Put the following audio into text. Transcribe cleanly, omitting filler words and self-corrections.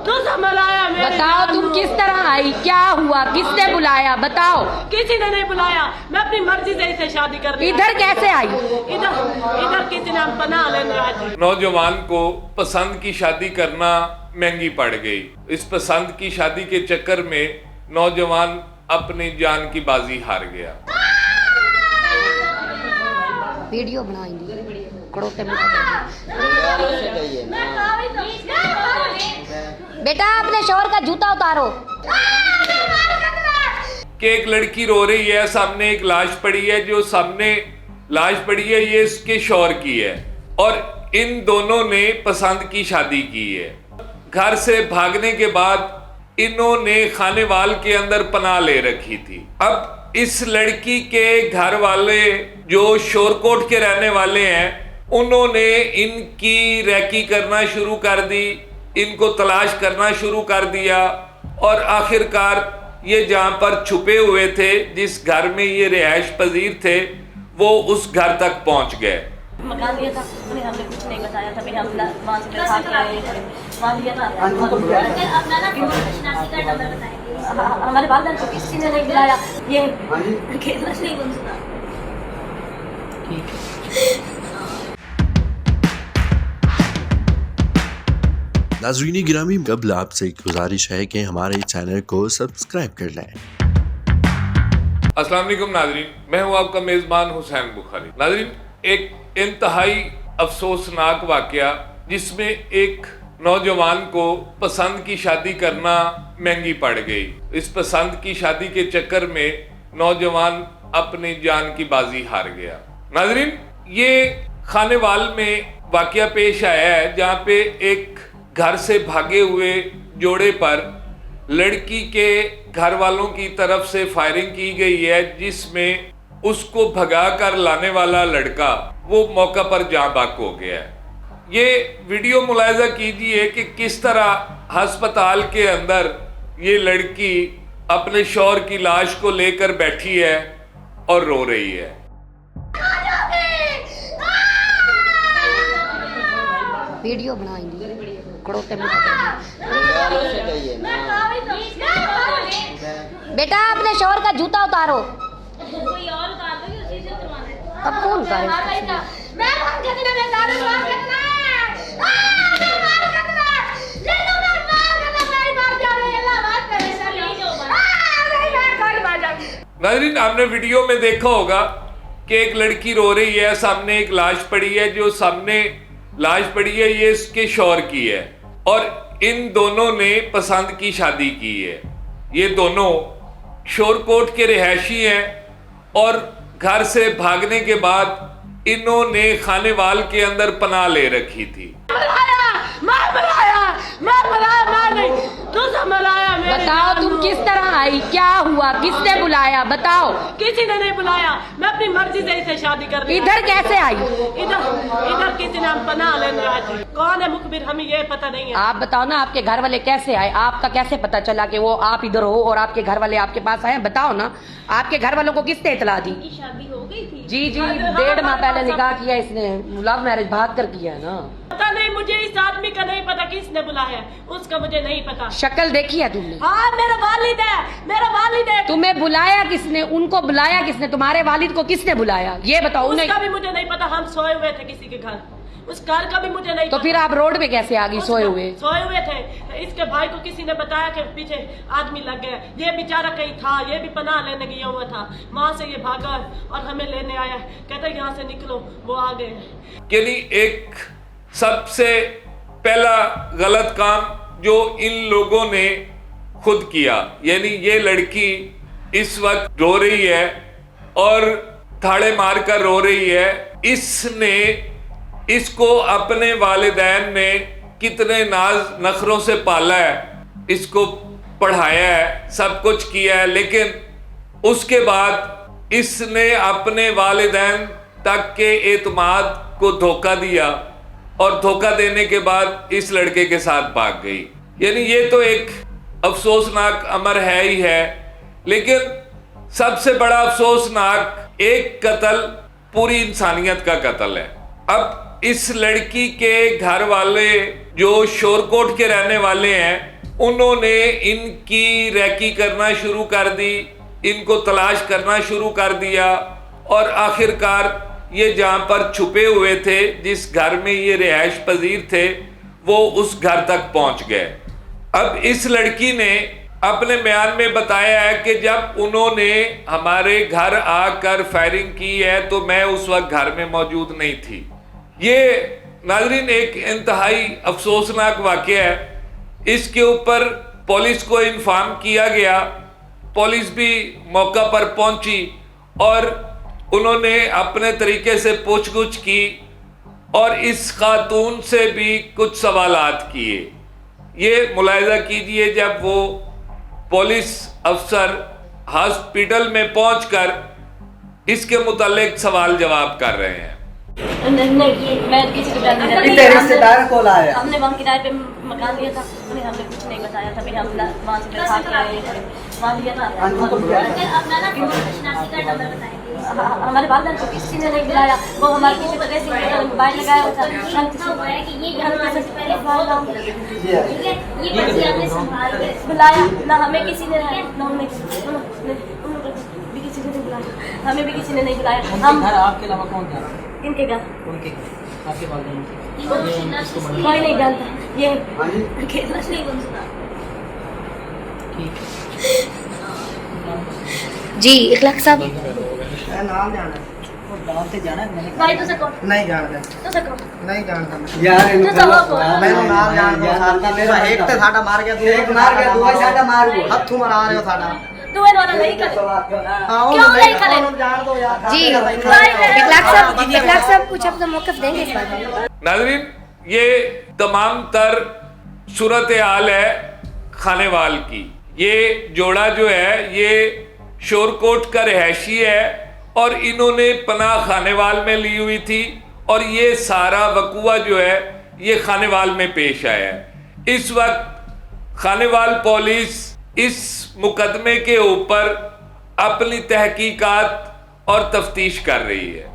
तू संभलाया मेरे बताओ तुम किस तरह आई, क्या हुआ, किसने बुलाया, बताओ। किसी ने नहीं बुलाया, मैं अपनी मर्जी से इसे शादी कर रही। इधर कैसे आई? इधर किसी ने पनाह लेने आए थे। नौजवान को पसंद की शादी करना महंगी पड़ गई। इस पसंद की शादी के चक्कर में नौजवान अपनी जान की बाजी हार गया। वीडियो बनाएंगे कड़ोते में। बेटा अपने शोहर का जूता उतारो। कि एक लड़की रो रही है, सामने एक लाश पड़ी है, जो सामने लाश पड़ी है ये इसके शौहर की है और इन दोनों ने पसंद की शादी की है। घर से भागने के बाद इन्होंने खानेवाल के अंदर पनाह ले रखी थी। अब इस लड़की के घर वाले जो शोरकोट के रहने वाले हैं उन्होंने इनकी रैकी करना शुरू कर दी, इनको तलाश करना शुरू कर दिया और आखिरकार ये जहाँ पर छुपे हुए थे, जिस घर में ये रिहाइश पजीर थे, वो उस घर तक पहुँच गए। मकान दिया था, उन्हें हमने कुछ नहीं बताया था, फिर हम वहाँ से भाग के आए, वहाँ दिया था। हमारे वालिदैन को किसी ने नहीं बुलाया, ये खेलना नहीं बन सकता। नाज़रीन गिरामी, कबल आपसे एक गुजारिश है कि हमारे चैनल को सब्सक्राइब कर लें। अस्सलाम वालेकुम नाज़रीन, मैं हूँ आपका मेज़बान हुसैन बुखारी। नाज़रीन, एक इंतहाई अफसोसनाक वाक़या जिसमें एक नौजवान को पसंद की शादी करना महंगी पड़ गई। इस पसंद की शादी के चक्कर में नौजवान अपनी जान की बाजी हार गया। नाज़रीन, ये खानेवाल में वाक़या पेश आया है जहाँ पे एक घर से भागे हुए जोड़े पर लड़की के घर वालों की तरफ से फायरिंग की गई है, जिसमें उसको भगा कर लाने वाला लड़का वो मौका पर जाँ बाक हो गया है। ये वीडियो मुलाहिजा कीजिए कि किस तरह अस्पताल के अंदर ये लड़की अपने शौहर की लाश को लेकर बैठी है और रो रही है। वीडियो बनाएंगे कड़ोते में। बेटा अपने शोहर का जूता उतारो। कोई और उतार दो, उसी से उतरवाना है। अब कौन उतारे? नाज़रीन, आपने वीडियो में देखा होगा कि एक लड़की रो रही है, सामने एक लाश पड़ी है, जो सामने लाश पड़ी है ये इसके शौहर की है और इन दोनों ने पसंद की शादी की है। ये दोनों शोरकोट के रिहायशी हैं और घर से भागने के बाद इन्होंने खानेवाल के अंदर पनाह ले रखी थी। बताओ तुम किस तरह आई, क्या हुआ, किसने बुलाया, बताओ। किसी ने नहीं बुलाया, मैं अपनी मर्जी से इसे शादी कर रही। इधर कैसे आई? इधर किसी ने पनाह लेने आए थे। कौन है मुखबिर हमें ये पता नहीं है। आप बताओ ना, आपके घर वाले कैसे आए? आपका कैसे पता चला कि वो आप इधर हो और आपके घर वाले आपके पास आए? बताओ ना, आपके घर वालों को किसने इतला दी? शादी हो गई थी जी, 1.5 माह पहले निकाह किया इसने, लव मैरिज भाग कर किया है ना। पता नहीं, मुझे इस आदमी का नहीं पता किसने बुलाया, उसका मुझे नहीं पता। शक्ल देखी है तुमने? हाँ, मेरा वालिद है। तुम्हें बुलाया किसने? उनको बुलाया किसने? तुम्हारे वालिद को किसने बुलाया ये बताओ। उसका भी मुझे नहीं पता, हम सोए हुए थे किसी के घर, उस घर का भी मुझे नहीं तो पता। फिर आप रोड पे कैसे आ गई सोए हुए थे। इसके भाई को किसी ने बताया कि पीछे आदमी लग गया, ये बेचारा कहीं था, ये भी पनाह लेने गया हुआ था, वहां से ये भागा और हमें लेने आया, कहता यहाँ से निकलो, वो आ गए। यानी एक सबसे पहला गलत काम जो इन लोगों ने खुद किया, यानी ये लड़की इस वक्त रो रही है और थाड़े मार कर रो रही है। इसने इसको अपने वालिदैन ने कितने नाज नखरों से पाला है, इसको पढ़ाया है, सब कुछ किया है, लेकिन उसके बाद इसने अपने वालिदैन तक के एतमाद को धोखा दिया और धोखा देने के बाद इस लड़के के साथ भाग गई। यानी ये तो एक अफसोसनाक अमर है ही है, लेकिन सबसे बड़ा अफसोसनाक एक कत्ल पूरी इंसानियत का कत्ल है। अब इस लड़की के घर वाले जो शोरकोट के रहने वाले हैं, उन्होंने इनकी रैकी करना शुरू कर दी, इनको तलाश करना शुरू कर दिया और आखिरकार ये जहाँ पर छुपे हुए थे, जिस घर में ये रिहाइश पजीर थे, वो उस घर तक पहुँच गए। अब इस लड़की ने अपने बयान में बताया है कि जब उन्होंने हमारे घर आकर फायरिंग की है तो मैं उस वक्त घर में मौजूद नहीं थी। ये नाज़रीन एक इंतहाई अफसोसनाक वाक़या है। इसके ऊपर पुलिस को इन्फॉर्म किया गया, पुलिस भी मौका पर पहुंची और उन्होंने अपने तरीके से पूछगछ की और इस खातून से भी कुछ सवालात किए। ये मुलाहिजा कीजिए, जब वो पुलिस अफसर हॉस्पिटल में पहुंचकर इसके मुतालिक सवाल जवाब कर रहे हैं। नहीं, मैं किसी को जानती नहीं। कितने रिश्तेदार को लाया? हमने वहाँ किराए पे मकान लिया था, उन्हें हमने कुछ नहीं बताया था। फिर हम वहाँ से भाग के आए, वहाँ लिया था। हमारे वालदा को किसी ने नहीं बुलाया, वो हमारे पीछे पकड़े से मोबाइल लगाया हुआ था। बुलाया ना हमें किसी ने, हमें भी किसी ने नहीं बुलाया। हम घर आपके अलावा कौन था? इनके घर, उनके घर, आपके वालिदैन कोई नहीं जानता। ये नहीं बनता। जी इखलाक साहब नाम जाना है, नाम से जाना है मैंने। भाई तुझे कौन? नहीं जानता, तुझे कौन? नहीं जानता यार तुझे कौन? मैं नाम जानता हूं। साथ मेरा एक ते साडा मार गया, एक मार गया, दूसरा साडा मार गया। हत्थू मरा रहे हो साडा। तू ये वाला नहीं करे। क्यों नहीं करे? जान दो यार। जी इखलाक साहब कुछ अपना मौक़िफ़ देंगे इस बारे में? नाज़रीन, ये तमाम तर सूरत हाल है खानेवाल की। ये जोड़ा जो है ये शोरकोट का रिहायशी है और इन्होंने पनाह खानेवाल में ली हुई थी और ये सारा वकूआ जो है ये खानेवाल में पेश आया है। इस वक्त खानेवाल पुलिस इस मुकदमे के ऊपर अपनी तहकीकात और तफ्तीश कर रही है।